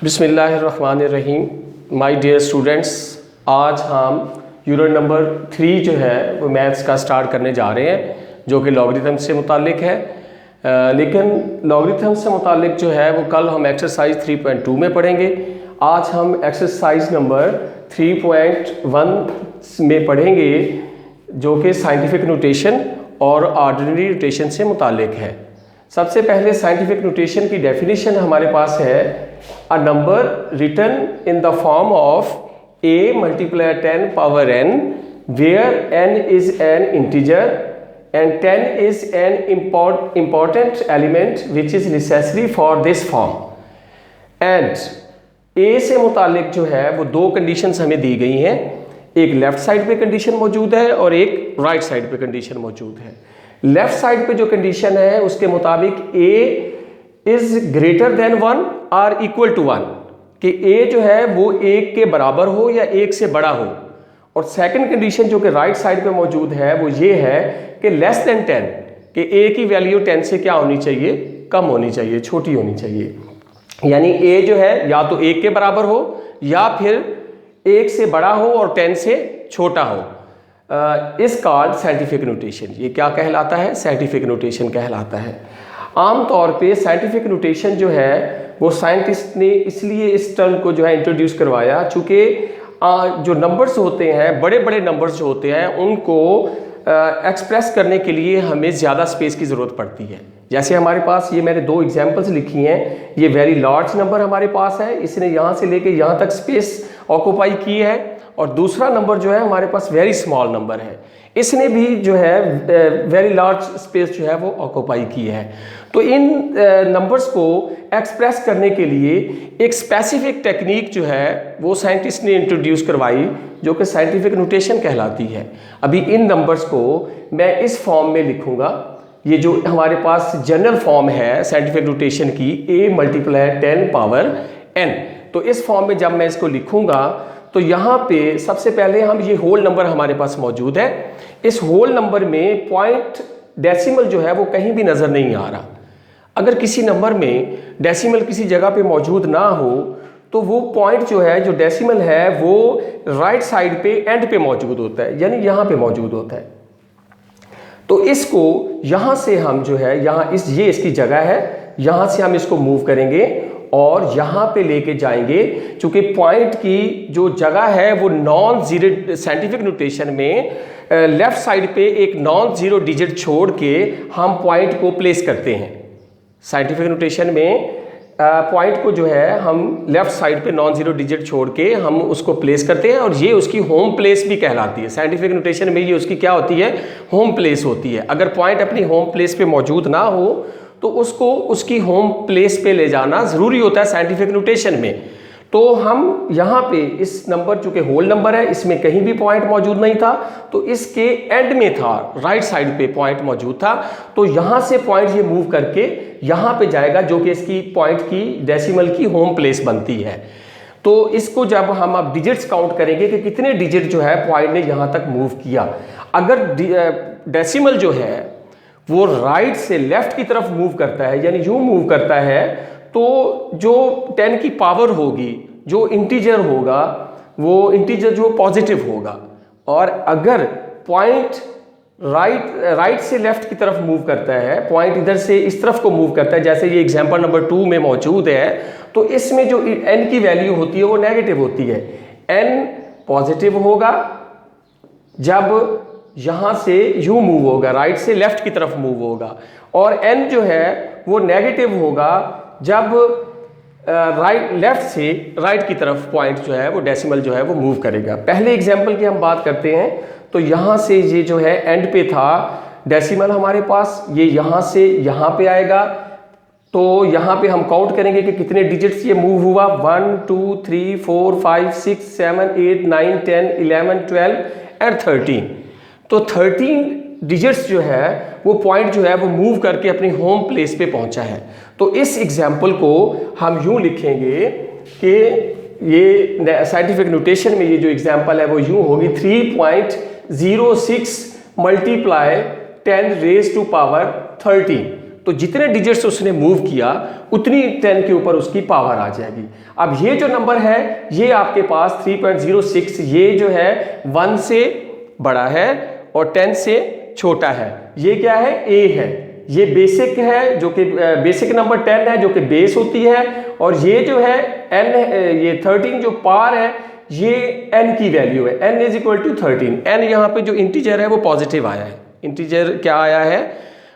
बिस्मिल्लाहिर्रहमानिर्रहीम। My dear students, आज हम यूनिट नंबर 3 जो है वो मैथ्स का स्टार्ट करने जा रहे हैं, जो कि लॉगरिथम से मुतालिक है। लेकिन लॉगरिथम से मुतालिक जो है वो कल हम एक्सरसाइज 3.2 में पढ़ेंगे। आज हम एक्सरसाइज नंबर 3.1 में पढ़ेंगे, जो कि साइंटिफिक नोटेशन और ऑर्डिनरी नोटेशन से मुतालिक है। सबसे पहले साइंटिफिक नोटेशन की डेफिनेशन हमारे पास है, a number written in the form of a multiplier 10 power n where n is an integer and 10 is an important element which is necessary for this form and a से मुतालिक जो है वो दो कंडीशंस हमें दी गई हैं। एक लेफ्ट साइड पे कंडीशन मौजूद है और एक राइट साइड पे कंडीशन मौजूद है। लेफ्ट साइड पे जो कंडीशन है उसके मुताबिक a इज ग्रेटर देन 1 और इक्वल टू 1, कि a जो है वो 1 के बराबर हो या 1 से बड़ा हो। और सेकंड कंडीशन जो कि राइट साइड पे मौजूद है वो ये है कि लेस देन 10, कि a की वैल्यू 10 से क्या होनी चाहिए, कम होनी चाहिए, छोटी होनी चाहिए। यानी a जो है या तो 1 के बराबर हो या फिर 1 से बड़ा हो और 10 से छोटा हो। इस कॉल्ड साइंटिफिक नोटेशन। ये क्या कहलाता है? साइंटिफिक नोटेशन कहलाता है। आमतौर पे साइंटिफिक नोटेशन जो है वो साइंटिस्ट ने इसलिए इस टर्म को जो है इंट्रोड्यूस करवाया, चूँकि जो नंबर्स होते हैं, बड़े बड़े नंबर्स जो होते हैं, उनको एक्सप्रेस करने के लिए हमें ज़्यादा स्पेस की ज़रूरत पड़ती है। जैसे हमारे पास ये मैंने दो एग्जांपल्स लिखी हैं। ये वेरी लार्ज नंबर हमारे पास है, इसने यहाँ से लेके यहाँ तक स्पेस ऑक्यूपाई की है, और दूसरा नंबर जो है हमारे पास वेरी स्मॉल नंबर है, इसने भी जो है वेरी लार्ज स्पेस जो है वो ऑक्यूपाई की है। तो इन नंबर्स को एक्सप्रेस करने के लिए एक स्पेसिफिक टेक्निक जो है वो साइंटिस्ट ने इंट्रोड्यूस करवाई, जो कि साइंटिफिक नोटेशन कहलाती है। अभी इन नंबर्स को मैं इस फॉर्म में लिखूंगा। ये जो हमारे पास जनरल फॉर्म है साइंटिफिक नोटेशन की, a मल्टीप्लाई 10 पावर n, तो इस फॉर्म में जब मैं इसको लिखूंगा तो यहाँ पे सबसे पहले हम ये होल नंबर हमारे पास मौजूद है। इस होल नंबर में पॉइंट डेसिमल जो है वो कहीं भी नज़र नहीं आ रहा। अगर किसी नंबर में डेसिमल किसी जगह पे मौजूद ना हो तो वो पॉइंट जो है, जो डेसिमल है, वो राइट साइड पे एंड पे मौजूद होता है, यानी यहाँ पे मौजूद होता है। तो इसको यहाँ से हम जो है, यहाँ ये इसकी जगह है, यहाँ से हम इसको मूव करेंगे और यहाँ पे लेके जाएंगे। चूंकि पॉइंट की जो जगह है वो नॉन जीरो, साइंटिफिक नोटेशन में लेफ्ट साइड पे एक नॉन जीरो डिजिट छोड़ के हम पॉइंट को प्लेस करते हैं। साइंटिफिक नोटेशन में पॉइंट को जो है हम लेफ्ट साइड पे नॉन जीरो डिजिट छोड़ के हम उसको प्लेस करते हैं, और ये उसकी होम प्लेस भी कहलाती है। साइंटिफिक नोटेशन में ये उसकी क्या होती है? होम प्लेस होती है। अगर पॉइंट अपनी होम प्लेस पे मौजूद ना हो तो उसको उसकी होम प्लेस पे ले जाना ज़रूरी होता है साइंटिफिक नोटेशन में। तो हम यहाँ पे इस नंबर, चूँकि होल नंबर है, इसमें कहीं भी पॉइंट मौजूद नहीं था, तो इसके एंड में था, राइट साइड पे पॉइंट मौजूद था। तो यहाँ से पॉइंट ये मूव करके यहाँ पे जाएगा, जो कि इसकी पॉइंट की डेसिमल की होम प्लेस बनती है। तो इसको जब हम अब डिजिट्स काउंट करेंगे कि कितने डिजिट जो है पॉइंट ने यहाँ तक मूव किया। अगर डेसिमल जो है वो राइट से लेफ्ट की तरफ मूव करता है, यानी यूं मूव करता है, तो जो 10 की पावर होगी, जो इंटीजर होगा, वो इंटीजर जो पॉजिटिव होगा। और अगर पॉइंट राइट से लेफ्ट की तरफ मूव करता है, पॉइंट इधर से इस तरफ को मूव करता है, जैसे ये एग्जांपल नंबर 2 में मौजूद है, तो इसमें जो n की वैल्यू होती है वो नेगेटिव होती है। n पॉजिटिव होगा जब यहाँ से यू मूव होगा, राइट से लेफ्ट की तरफ मूव होगा, और n जो है वो नेगेटिव होगा जब लेफ्ट से राइट की तरफ पॉइंट जो है वो डेसिमल जो है वो मूव करेगा। पहले एग्जांपल की हम बात करते हैं, तो यहाँ से ये जो है एंड पे था डेसिमल हमारे पास, ये यहाँ से यहाँ पे आएगा। तो यहाँ पे हम काउंट करेंगे कि कितने डिजिट्स ये मूव हुआ। 1 2 3 4 5 6 7 8 9 10 11 12 एंड 13। तो 13 डिजिट्स जो है वो पॉइंट जो है वो मूव करके अपनी होम प्लेस पे पहुंचा है। तो इस एग्जाम्पल को हम यूं लिखेंगे कि ये साइंटिफिक नोटेशन में ये जो एग्जाम्पल है वो यूं होगी, 3.06 मल्टीप्लाई 10 रेज टू पावर 13। तो जितने डिजिट्स उसने मूव किया उतनी 10 के ऊपर उसकी पावर आ जाएगी। अब ये जो नंबर है ये आपके पास 3.06 ये जो है 1 से बड़ा है और 10 से छोटा है। ये क्या है? A है। ये बेसिक है जो कि बेसिक नंबर 10 है जो कि बेस होती है, और ये जो है n ये 13 जो पार है ये n की वैल्यू है। n is equal to 13। n यहाँ पे जो इंटीजर है वो पॉजिटिव आया है। इंटीजर क्या आया है?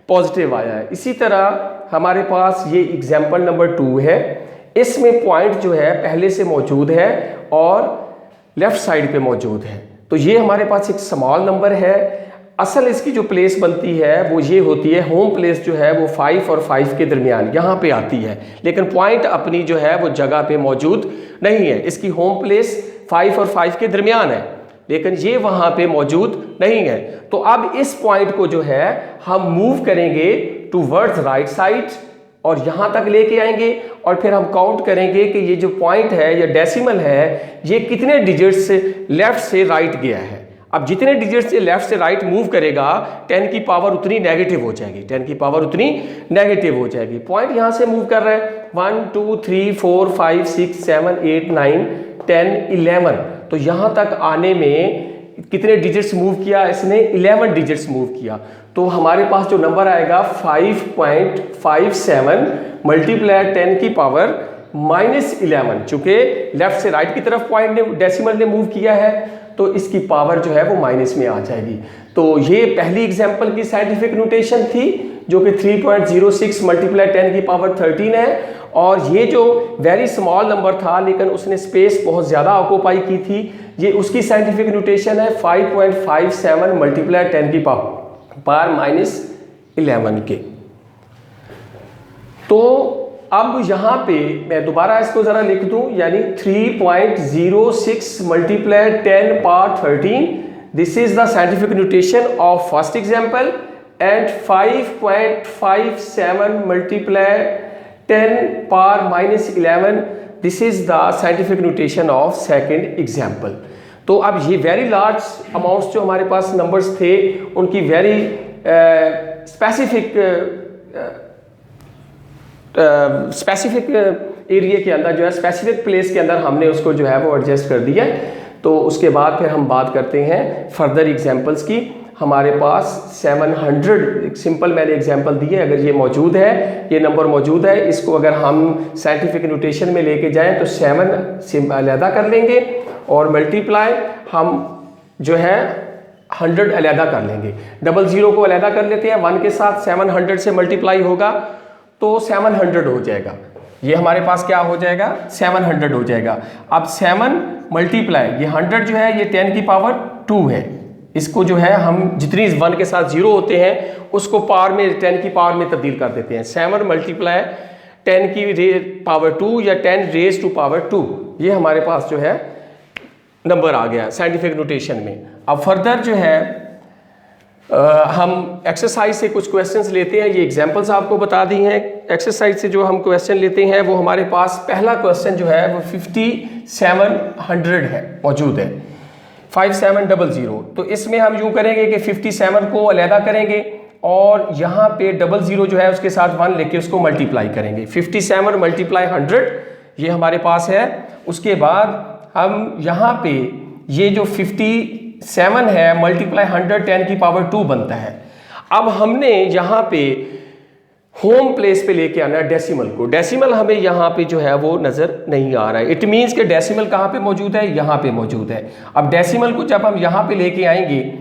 पॉजिटिव आया है। इसी तरह हमारे पास ये एग्जाम्पल नंबर 2 है। इसमें पॉइंट जो है पहले से मौजूद है और लेफ्ट साइड पे मौजूद है। तो ये हमारे पास एक स्मॉल नंबर है। असल इसकी जो प्लेस बनती है वो ये होती है, होम प्लेस जो है वो 5 और 5 के दरमियान यहाँ पे आती है, लेकिन पॉइंट अपनी जो है वो जगह पे मौजूद नहीं है। इसकी होम प्लेस 5 और 5 के दरमियान है, लेकिन ये वहाँ पे मौजूद नहीं है। तो अब इस पॉइंट को जो है हम मूव करेंगे टूवर्ड्स राइट साइड और यहाँ तक लेके आएंगे, और फिर हम काउंट करेंगे कि ये जो पॉइंट है या डेसिमल है ये कितने डिजिट्स से लेफ्ट से राइट गया है। अब जितने डिजिट्स से लेफ्ट से राइट मूव करेगा 10 की पावर उतनी नेगेटिव हो जाएगी। 10 की पावर उतनी नेगेटिव हो जाएगी। पॉइंट यहाँ से मूव कर रहा है 1 2 3 4 5 6 7 8 9 10 11। तो यहाँ तक आने में कितने डिजिट्स मूव किया? इसने 11 डिजिट्स मूव किया। तो हमारे पास जो नंबर आएगा 5.57 मल्टीप्लाई 10 की पावर -11। चूंकि लेफ्ट से राइट की तरफ पॉइंट ने डेसिमल ने मूव किया है तो इसकी पावर जो है वो माइनस में आ जाएगी। तो ये पहली एग्जांपल की साइंटिफिक नोटेशन थी जो कि 3.06 मल्टीप्लाई 10 की पावर 13 है, और ये जो वेरी स्मॉल नंबर था लेकिन उसने स्पेस बहुत ज़्यादा ऑक्यूपाई की थी, ये उसकी साइंटिफिक नोटेशन है 5.57 मल्टीप्लाई 10 की पावर -11 के। तो अब यहाँ पे मैं दोबारा इसको ज़रा लिख दूँ, यानी 3.06 multiply 10 power 13, this is the scientific notation of first example, and 5.57 multiply 10 power -11, this is the scientific notation of second example. तो अब ये वेरी लार्ज अमाउंट्स जो हमारे पास नंबर्स थे उनकी वेरी स्पेसिफिक एरिया के अंदर जो है स्पेसिफिक प्लेस के अंदर हमने उसको जो है वो एडजस्ट कर दिया। तो उसके बाद फिर हम बात करते हैं फर्दर एग्जांपल्स की। हमारे पास 700 सिंपल मैंने एग्जांपल दिए, अगर ये मौजूद है, ये नंबर मौजूद है, इसको अगर हम साइंटिफिक नोटेशन में लेके जाएं तो 7 से अलहदा कर लेंगे और मल्टीप्लाई हम जो है 100 अलहदा कर लेंगे। 00 को अलहदा कर लेते हैं, 1 के साथ 700 से मल्टीप्लाई होगा तो 700 हो जाएगा। ये हमारे पास क्या हो जाएगा? 700 हो जाएगा। अब 7 मल्टीप्लाई ये 100 जो है ये 10 की पावर 2 है। इसको जो है हम जितनी 1 के साथ 0 होते हैं उसको पावर में 10 की पावर में तब्दील कर देते हैं। 7 मल्टीप्लाई 10 की पावर 2 या 10 रेज टू पावर 2, ये हमारे पास जो है नंबर आ गया साइंटिफिक नोटेशन में। अब फर्दर जो है हम एक्सरसाइज से कुछ क्वेश्चंस लेते हैं। ये एग्जांपल्स आपको बता दी हैं। एक्सरसाइज से जो हम क्वेश्चन लेते हैं वो हमारे पास पहला क्वेश्चन जो है वो 5700 है, मौजूद है 5700। तो इसमें हम यूँ करेंगे कि 57 को अलहदा करेंगे और यहाँ पे 00 जो है उसके साथ 1 लेके उसको मल्टीप्लाई करेंगे। 57 मल्टीप्लाई 100 ये हमारे पास है। उसके बाद हम यहाँ पे ये जो 57 है मल्टीप्लाई 100 10 की पावर 2 बनता है। अब हमने यहाँ पे होम प्लेस पे लेके आना है डेसिमल को। डेसिमल हमें यहाँ पे जो है वो नज़र नहीं आ रहा है। इट मीन्स कि डेसिमल कहाँ पे मौजूद है? यहाँ पे मौजूद है। अब डेसिमल को जब हम यहाँ पे लेके आएंगे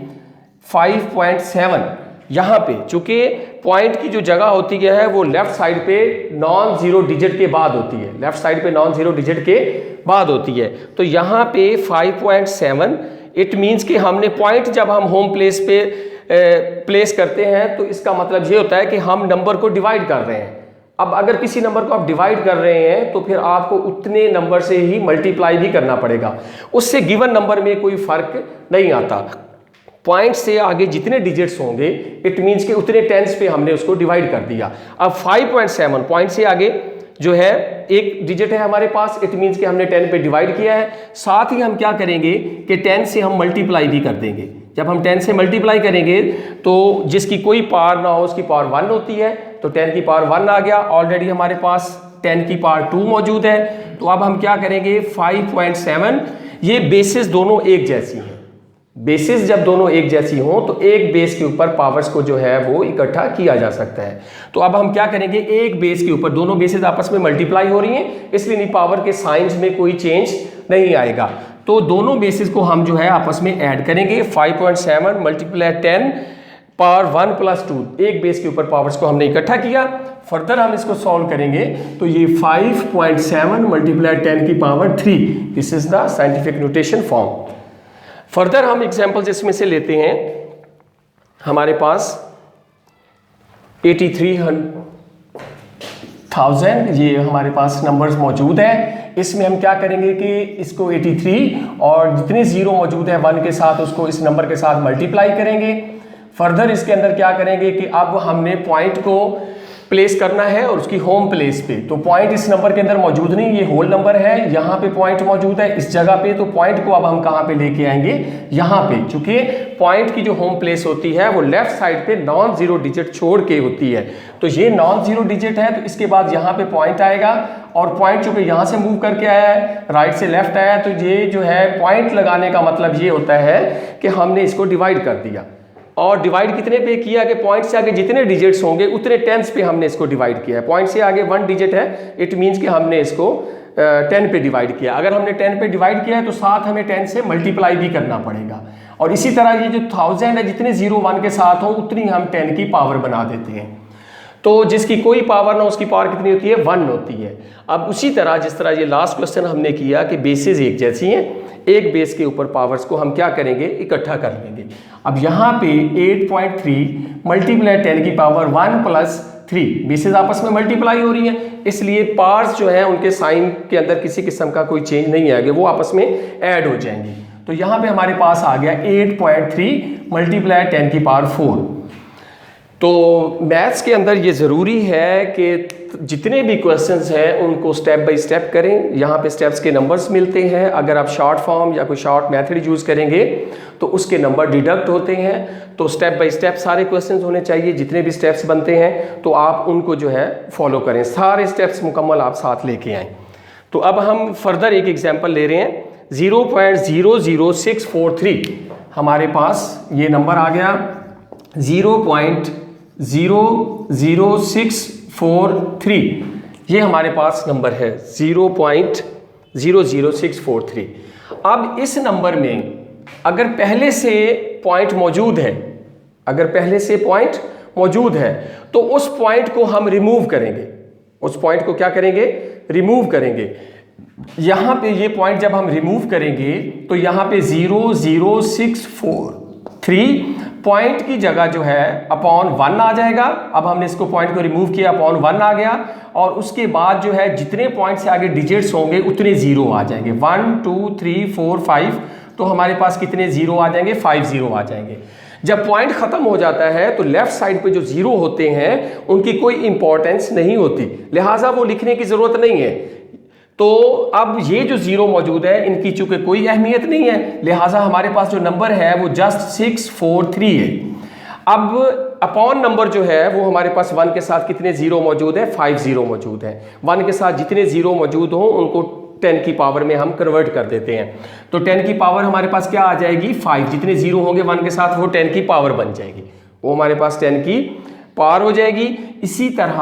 5.7 यहाँ पे, चूंकि पॉइंट की जो जगह होती है वो लेफ्ट साइड पे नॉन जीरो डिजिट के बाद होती है, लेफ्ट साइड पे नॉन जीरो डिजिट के बाद होती है। तो यहाँ पे 5.7 इट मीन्स कि हमने पॉइंट जब हम होम प्लेस पे प्लेस करते हैं तो इसका मतलब ये होता है कि हम नंबर को डिवाइड कर रहे हैं। अब अगर किसी नंबर को आप डिवाइड कर रहे हैं तो फिर आपको उतने नंबर से ही मल्टीप्लाई भी करना पड़ेगा, उससे गिवन नंबर में कोई फर्क नहीं आता। पॉइंट से आगे जितने डिजिट्स होंगे इट मीन्स कि उतने टेंस पे हमने उसको डिवाइड कर दिया। अब 5.7 पॉइंट से आगे जो है एक डिजिट है हमारे पास, इट मीन्स कि हमने 10 पे डिवाइड किया है। साथ ही हम क्या करेंगे कि 10 से हम मल्टीप्लाई भी कर देंगे, जब हम 10 से मल्टीप्लाई करेंगे तो जिसकी कोई पावर ना हो उसकी पावर 1 होती है, तो 10 की पावर 1 आ गया। ऑलरेडी हमारे पास 10 की पावर 2 मौजूद है। तो अब हम क्या करेंगे 5.7, ये बेसिस दोनों एक जैसी हैं। बेसिस जब दोनों एक जैसी हों तो एक बेस के ऊपर पावर्स को जो है वो इकट्ठा किया जा सकता है। तो अब हम क्या करेंगे, एक बेस के ऊपर दोनों बेसिस आपस में मल्टीप्लाई हो रही हैं, इसलिए पावर के साइंस में कोई चेंज नहीं आएगा। तो दोनों बेसिस को हम जो है आपस में ऐड करेंगे। 5.7 मल्टीप्लाई 10 पावर 1 प्लस 2, एक बेस के ऊपर पावर्स को हमने इकट्ठा किया। फर्दर हम इसको सॉल्व करेंगे तो ये 5.7 मल्टीप्लाई 10 की power 3, this is the scientific notation form. Further हम एग्जाम्पल्स इसमें से लेते हैं। हमारे पास 83,000 ये हमारे पास नंबर्स मौजूद है। इसमें हम क्या करेंगे कि इसको 83 और जितने जीरो मौजूद है 1 के साथ उसको इस नंबर के साथ मल्टीप्लाई करेंगे। फर्दर इसके अंदर क्या करेंगे कि अब हमने पॉइंट को प्लेस करना है और उसकी होम प्लेस पे। तो पॉइंट इस नंबर के अंदर मौजूद नहीं, ये होल नंबर है, यहाँ पे पॉइंट मौजूद है इस जगह पे। तो पॉइंट को अब हम कहाँ पे लेके आएंगे, यहाँ पे। चूंकि पॉइंट की जो होम प्लेस होती है वो लेफ्ट साइड पे नॉन जीरो डिजिट छोड़ के होती है, तो ये नॉन जीरो डिजिट है। तो इसके बाद यहाँ पे पॉइंट आएगा और पॉइंट चूंकि यहाँ से मूव करके आया है, राइट से लेफ्ट आया है, तो ये जो है पॉइंट लगाने का मतलब ये होता है कि हमने इसको डिवाइड कर दिया। और डिवाइड कितने पे किया कि पॉइंट से आगे जितने डिजिट्स होंगे उतने टेंस पे हमने इसको डिवाइड किया है। पॉइंट से आगे 1 डिजिट है, इट मीन्स कि हमने इसको 10 पे डिवाइड किया। अगर हमने 10 पे डिवाइड किया है तो साथ हमें 10 से मल्टीप्लाई भी करना पड़ेगा। और इसी तरह ये जो 1000 है, जितने 0 1 के साथ हो उतनी हम 10 की पावर बना देते हैं। तो जिसकी कोई पावर ना उसकी पावर कितनी होती है, 1 होती है। अब उसी तरह जिस तरह ये लास्ट क्वेश्चन हमने किया कि बेसिस एक जैसी हैं, एक बेस के ऊपर पावर्स को हम क्या करेंगे, इकट्ठा कर लेंगे। अब यहाँ पे 8.3 मल्टीप्लाई 10 की पावर 1 प्लस 3, बेसिस आपस में मल्टीप्लाई हो रही है, इसलिए पावर्स जो है उनके साइन के अंदर किसी किस्म का कोई चेंज नहीं आएगा, वो आपस में ऐड हो जाएंगे। तो यहाँ पे हमारे पास आ गया 8.3 मल्टीप्लाई 10 की पावर 4। तो मैथ्स के अंदर ये ज़रूरी है कि जितने भी क्वेश्चंस हैं उनको स्टेप बाय स्टेप करें। यहाँ पे स्टेप्स के नंबर्स मिलते हैं। अगर आप शॉर्ट फॉर्म या कोई शॉर्ट मेथड यूज़ करेंगे तो उसके नंबर डिडक्ट होते हैं। तो स्टेप बाय स्टेप सारे क्वेश्चंस होने चाहिए, जितने भी स्टेप्स बनते हैं तो आप उनको जो है फॉलो करें, सारे स्टेप्स मुकम्मल आप साथ लेके आएँ। तो अब हम फर्दर एक एग्जाम्पल ले रहे हैं। 0.00643 हमारे पास ये नंबर आ गया। 0.00643 ये हमारे पास नंबर है 0.00643। अब इस नंबर में अगर पहले से पॉइंट मौजूद है, अगर पहले से पॉइंट मौजूद है तो उस पॉइंट को हम रिमूव करेंगे। उस पॉइंट को क्या करेंगे, रिमूव करेंगे। यहां पे ये पॉइंट जब हम रिमूव करेंगे तो यहां पे 0.00643 पॉइंट की जगह जो है अपॉन 1 आ जाएगा। अब हमने इसको पॉइंट को रिमूव किया, अपॉन 1 आ गया। और उसके बाद जो है जितने पॉइंट से आगे डिजिट्स होंगे उतने जीरो आ जाएंगे। 1 2 3 4 5, तो हमारे पास कितने जीरो आ जाएंगे, 5 जीरो आ जाएंगे। जब पॉइंट खत्म हो जाता है तो लेफ्ट साइड पे जो जीरो होते हैं उनकी कोई इंपॉर्टेंस नहीं होती, लिहाजा वो लिखने की जरूरत नहीं है। तो अब ये जो जीरो मौजूद है इनकी चूंकि कोई अहमियत नहीं है, लिहाजा हमारे पास जो नंबर है वो जस्ट 643 है। अब अपॉन नंबर जो है वो हमारे पास 1 के साथ कितने जीरो मौजूद है, 5 जीरो मौजूद है। 1 के साथ जितने जीरो मौजूद हो उनको 10 की पावर में हम कन्वर्ट कर देते हैं। तो 10 की पावर हमारे पास क्या आ जाएगी, 5। जितने जीरो होंगे 1 के साथ वो 10 की पावर बन जाएगी, वो हमारे पास 10 की पावर हो जाएगी। इसी तरह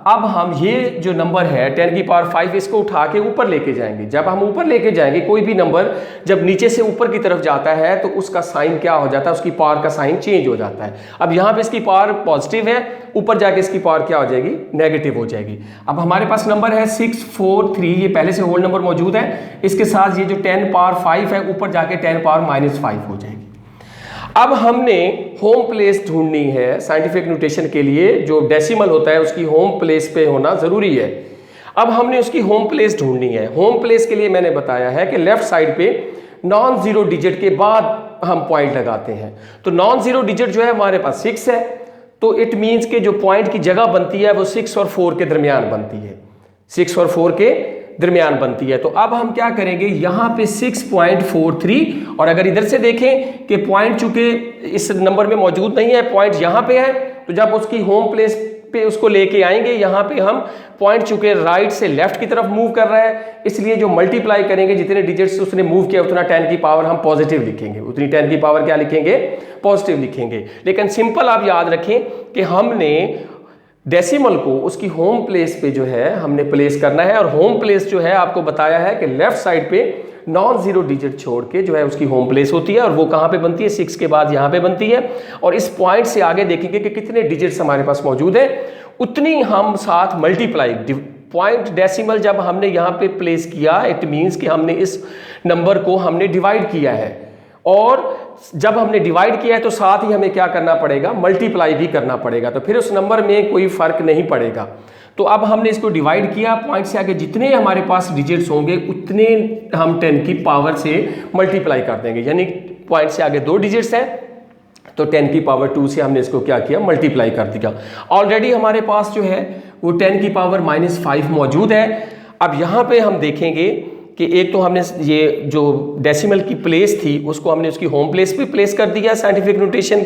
अब हम ये जो नंबर है 10 की पावर 5 इसको उठा के ऊपर लेके जाएंगे। जब हम ऊपर लेके जाएंगे, कोई भी नंबर जब नीचे से ऊपर की तरफ जाता है तो उसका साइन क्या हो जाता है, उसकी पावर का साइन चेंज हो जाता है। अब यहाँ पे इसकी पावर पॉजिटिव है, ऊपर जाके इसकी पावर क्या हो जाएगी, नेगेटिव हो जाएगी। अब हमारे पास नंबर है 643, ये पहले से होल नंबर मौजूद है। इसके साथ ये जो 10 पावर 5 है ऊपर जाके 10 पावर -5 हो जाएगी। अब हमने होम प्लेस ढूंढनी है। साइंटिफिक नोटेशन के लिए जो डेसिमल होता है उसकी होम प्लेस पे होना जरूरी है। अब हमने उसकी होम प्लेस ढूंढनी है। होम प्लेस के लिए मैंने बताया है कि लेफ्ट साइड पे नॉन जीरो डिजिट के बाद हम पॉइंट लगाते हैं। तो नॉन जीरो डिजिट जो है हमारे पास 6 है, तो इट मीन्स के जो पॉइंट की जगह बनती है वो 6 और 4 के दरमियान बनती है। 6 और 4 के दरमियान बनती है। तो अब हम क्या करेंगे, यहाँ पे 6.43 और अगर इधर से देखें कि पॉइंट चूंकि इस नंबर में मौजूद नहीं है, पॉइंट यहाँ पे है, तो जब उसकी होम प्लेस पे उसको लेके आएंगे, यहाँ पे हम पॉइंट चूंकि राइट से लेफ्ट की तरफ मूव कर रहा है, इसलिए जो मल्टीप्लाई करेंगे जितने डिजिट्स उसने मूव किया उतना 10 की पावर हम पॉजिटिव लिखेंगे, उतनी 10 की पावर क्या लिखेंगे, पॉजिटिव लिखेंगे। लेकिन सिंपल आप याद रखें कि हमने डेसिमल को उसकी होम प्लेस पे जो है हमने प्लेस करना है, और होम प्लेस जो है आपको बताया है कि लेफ्ट साइड पे नॉन जीरो डिजिट छोड़ के जो है उसकी होम प्लेस होती है, और वो कहाँ पे बनती है, 6 के बाद यहाँ पे बनती है। और इस पॉइंट से आगे देखेंगे कि कितने डिजिट्स हमारे पास मौजूद है, उतनी हम साथ मल्टीप्लाई पॉइंट डेसिमल जब हमने यहाँ पे प्लेस किया, इट मीन्स कि हमने इस नंबर को हमने डिवाइड किया है, और जब हमने डिवाइड किया है तो साथ ही हमें क्या करना पड़ेगा, मल्टीप्लाई भी करना पड़ेगा, तो फिर उस नंबर में कोई फर्क नहीं पड़ेगा। तो अब हमने इसको डिवाइड किया, पॉइंट से आगे जितने हमारे पास डिजिट्स होंगे उतने हम 10 की पावर से मल्टीप्लाई कर देंगे, यानी पॉइंट से आगे 2 डिजिट्स हैं तो 10 की पावर 2 से हमने इसको क्या किया, मल्टीप्लाई कर दिया। ऑलरेडी हमारे पास जो है वो 10 की पावर -5 मौजूद है। अब यहाँ पे हम देखेंगे कि एक तो हमने ये जो डेसिमल की प्लेस थी उसको हमने उसकी होम प्लेस पे प्लेस कर दिया साइंटिफिक नोटेशन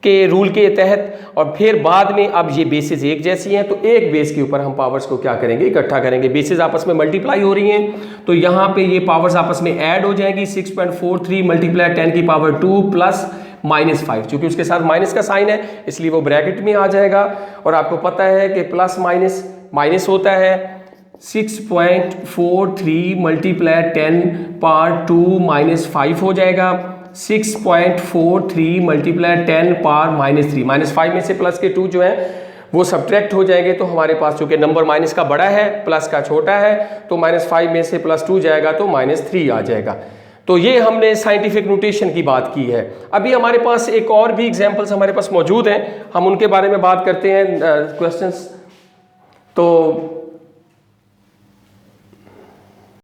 के रूल के तहत, और फिर बाद में अब ये बेसिस एक जैसी हैं तो एक बेस के ऊपर हम पावर्स को क्या करेंगे, इकट्ठा करेंगे। बेसिस आपस में मल्टीप्लाई हो रही हैं तो यहाँ पे ये पावर्स आपस में ऐड हो जाएंगी, 6.43 मल्टीप्लाई 10 की पावर 2 प्लस -5, क्योंकि उसके साथ माइनस का साइन है इसलिए वो ब्रैकेट में आ जाएगा। और आपको पता है कि प्लस माइनस माइनस होता है, 6.43 मल्टीप्लाई 10 पावर 2 -5 हो जाएगा, 6.43 मल्टीप्लाई 10 पावर -3, -5 में से प्लस के 2 जो है वो सब्ट्रैक्ट हो जाएंगे, तो हमारे पास चूंकि नंबर माइनस का बड़ा है प्लस का छोटा है तो -5 में से +2 जाएगा तो -3 आ जाएगा। तो ये हमने साइंटिफिक नोटेशन की बात की है। अभी हमारे पास एक और भी एग्जांपल्स हमारे पास मौजूद हैं, हम उनके बारे में बात करते हैं क्वेश्चंस। तो